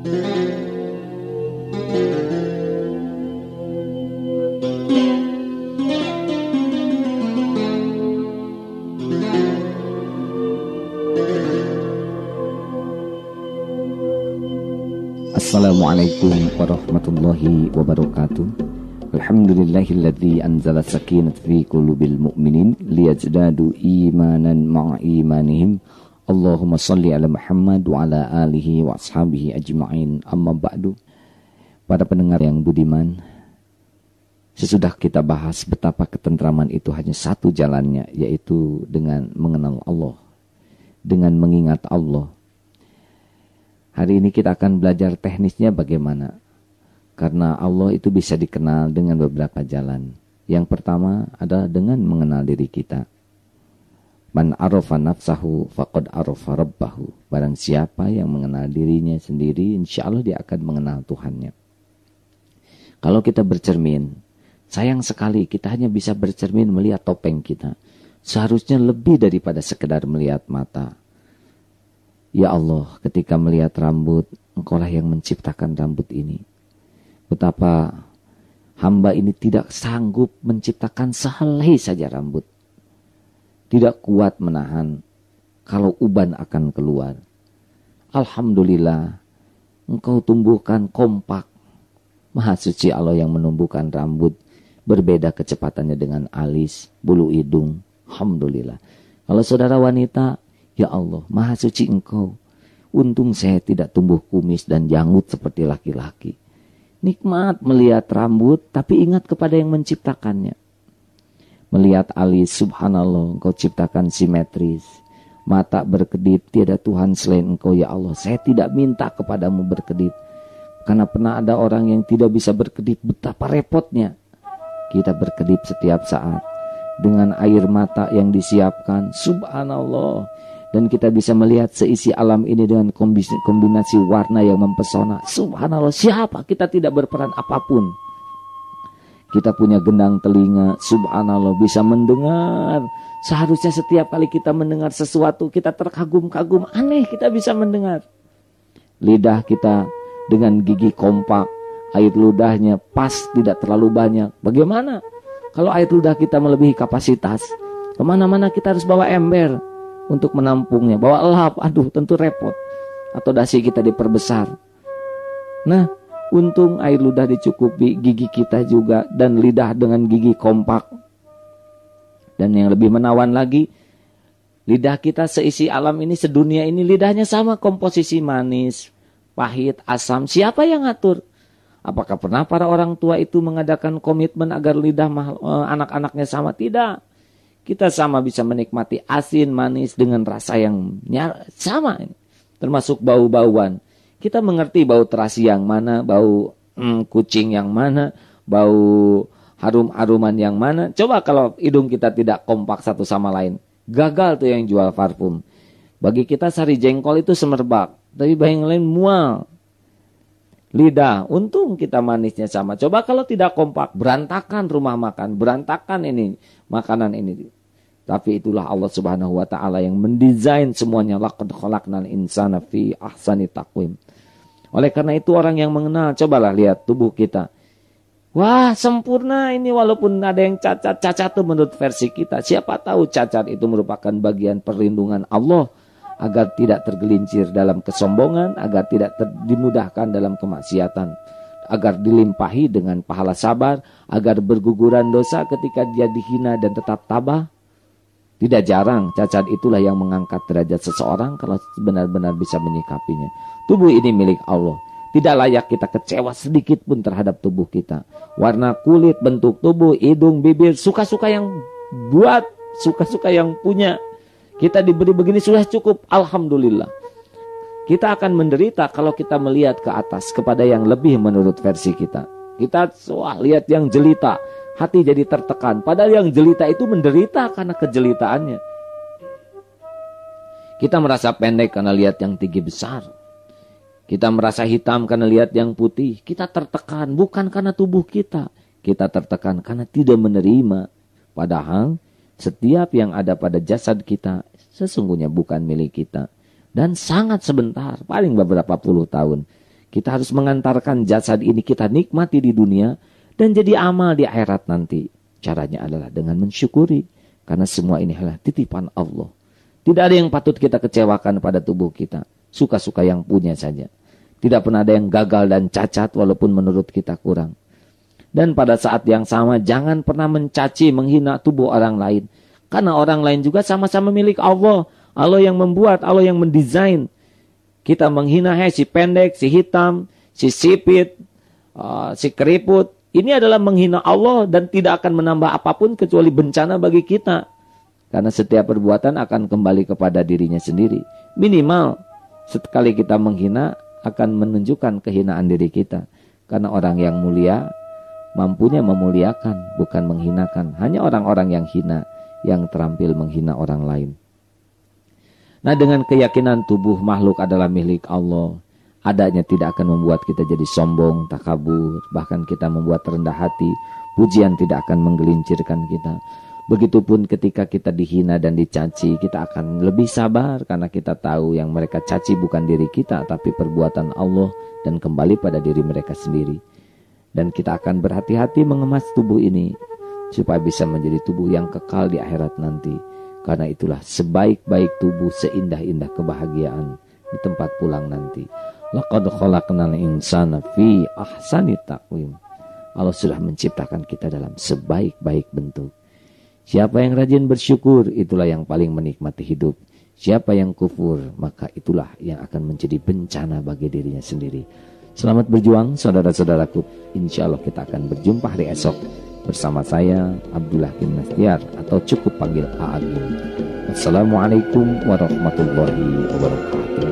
Assalamualaikum warahmatullahi wabarakatuh. Alhamdulillahilladzi anzala sakinata fi qulubil mu'minin liyazdadu imanan ma'a imanihim. Allahumma shalli ala Muhammad wa ala alihi wa ashabihi ajma'in. Amma ba'du. Para pendengar yang budiman, sesudah kita bahas betapa ketentraman itu hanya satu jalannya, yaitu dengan mengenal Allah, dengan mengingat Allah. Hari ini kita akan belajar teknisnya bagaimana. Karena Allah itu bisa dikenal dengan beberapa jalan. Yang pertama adalah dengan mengenal diri kita. Man arafa nafsahu faqad arafa rabbahu. Barang siapa yang mengenal dirinya sendiri, insya Allah dia akan mengenal Tuhannya. Kalau kita bercermin, sayang sekali kita hanya bisa bercermin melihat topeng kita. Seharusnya lebih daripada sekedar melihat mata. Ya Allah, ketika melihat rambut, Engkaulah yang menciptakan rambut ini. Betapa hamba ini tidak sanggup menciptakan sehelai saja rambut. Tidak kuat menahan kalau uban akan keluar. Alhamdulillah, Engkau tumbuhkan kompak. Maha suci Allah yang menumbuhkan rambut. Berbeda kecepatannya dengan alis, bulu hidung. Alhamdulillah. Kalau saudara wanita, ya Allah, Maha suci Engkau. Untung saya tidak tumbuh kumis dan janggut seperti laki-laki. Nikmat melihat rambut, tapi ingat kepada yang menciptakannya. Melihat alis, subhanallah, Engkau ciptakan simetris. Mata berkedip, tiada Tuhan selain Engkau, ya Allah. Saya tidak minta kepadamu berkedip. Karena pernah ada orang yang tidak bisa berkedip, betapa repotnya. Kita berkedip setiap saat. Dengan air mata yang disiapkan, subhanallah. Dan kita bisa melihat seisi alam ini dengan kombinasi warna yang mempesona. Subhanallah, siapa kita tidak berperan apapun. Kita punya gendang telinga, subhanallah, bisa mendengar. Seharusnya setiap kali kita mendengar sesuatu, kita terkagum-kagum. Aneh kita bisa mendengar. Lidah kita dengan gigi kompak. Air ludahnya pas, tidak terlalu banyak. Bagaimana kalau air ludah kita melebihi kapasitas? Kemana-mana kita harus bawa ember untuk menampungnya, bawa lap, aduh tentu repot. Atau dasi kita diperbesar. Nah, untung air ludah dicukupi, gigi kita juga, dan lidah dengan gigi kompak. Dan yang lebih menawan lagi, lidah kita seisi alam ini, sedunia ini, lidahnya sama komposisi manis, pahit, asam. Siapa yang ngatur? Apakah pernah para orang tua itu mengadakan komitmen agar lidah anak-anaknya sama? Tidak. Kita sama bisa menikmati asin, manis dengan rasa yang sama. Termasuk bau-bauan. Kita mengerti bau terasi yang mana, bau kucing yang mana, bau harum-haruman yang mana. Coba kalau hidung kita tidak kompak satu sama lain. Gagal tuh yang jual parfum. Bagi kita sari jengkol itu semerbak. Tapi bagi yang lain mual. Lidah, untung kita manisnya sama. Coba kalau tidak kompak, berantakan rumah makan, berantakan ini makanan ini. Tapi itulah Allah Subhanahu wa taala yang mendesain semuanya. Laqad khalaqnal insana fi ahsani taqwim. Oleh karena itu orang yang mengenal, cobalah lihat tubuh kita. Wah, sempurna ini walaupun ada yang cacat. Cacat itu menurut versi kita. Siapa tahu cacat itu merupakan bagian perlindungan Allah agar tidak tergelincir dalam kesombongan, agar tidak dimudahkan dalam kemaksiatan, agar dilimpahi dengan pahala sabar, agar berguguran dosa ketika dia dihina dan tetap tabah. Tidak jarang cacat itulah yang mengangkat derajat seseorang kalau benar-benar bisa menyikapinya. Tubuh ini milik Allah. Tidak layak kita kecewa sedikit pun terhadap tubuh kita. Warna kulit, bentuk tubuh, hidung, bibir, suka-suka yang buat, suka-suka yang punya. Kita diberi begini sudah cukup, alhamdulillah. Kita akan menderita kalau kita melihat ke atas kepada yang lebih menurut versi kita. Kita lihat yang jelita, hati jadi tertekan. Padahal yang jelita itu menderita karena kejelitaannya. Kita merasa pendek karena lihat yang tinggi besar. Kita merasa hitam karena lihat yang putih. Kita tertekan bukan karena tubuh kita. Kita tertekan karena tidak menerima. Padahal setiap yang ada pada jasad kita sesungguhnya bukan milik kita. Dan sangat sebentar, paling beberapa puluh tahun. Kita harus mengantarkan jasad ini kita nikmati di dunia dan jadi amal di akhirat nanti. Caranya adalah dengan mensyukuri. Karena semua ini adalah titipan Allah. Tidak ada yang patut kita kecewakan pada tubuh kita. Suka-suka yang punya saja. Tidak pernah ada yang gagal dan cacat walaupun menurut kita kurang. Dan pada saat yang sama jangan pernah mencaci, menghina tubuh orang lain. Karena orang lain juga sama-sama milik Allah. Allah yang membuat, Allah yang mendesain. Kita menghina si pendek, si hitam, si sipit, si keriput. Ini adalah menghina Allah dan tidak akan menambah apapun kecuali bencana bagi kita. Karena setiap perbuatan akan kembali kepada dirinya sendiri. Minimal sekali kita menghina akan menunjukkan kehinaan diri kita. Karena orang yang mulia mampunya memuliakan, bukan menghinakan. Hanya orang-orang yang hina yang terampil menghina orang lain. Nah, dengan keyakinan tubuh makhluk adalah milik Allah, adanya tidak akan membuat kita jadi sombong, takabur, bahkan kita membuat rendah hati. Pujian tidak akan menggelincirkan kita. Begitupun ketika kita dihina dan dicaci, kita akan lebih sabar karena kita tahu yang mereka caci bukan diri kita, tapi perbuatan Allah dan kembali pada diri mereka sendiri. Dan kita akan berhati-hati mengemas tubuh ini supaya bisa menjadi tubuh yang kekal di akhirat nanti. Karena itulah sebaik-baik tubuh, seindah-indah kebahagiaan di tempat pulang nanti. Laqad khalaqnal insana fi ahsani taqwim. Allah sudah menciptakan kita dalam sebaik-baik bentuk. Siapa yang rajin bersyukur, itulah yang paling menikmati hidup. Siapa yang kufur, maka itulah yang akan menjadi bencana bagi dirinya sendiri. Selamat berjuang saudara-saudaraku. Insya Allah kita akan berjumpa hari esok bersama saya Abdullah bin Nastiar, atau cukup panggil Aagim. Wassalamualaikum warahmatullahi wabarakatuh.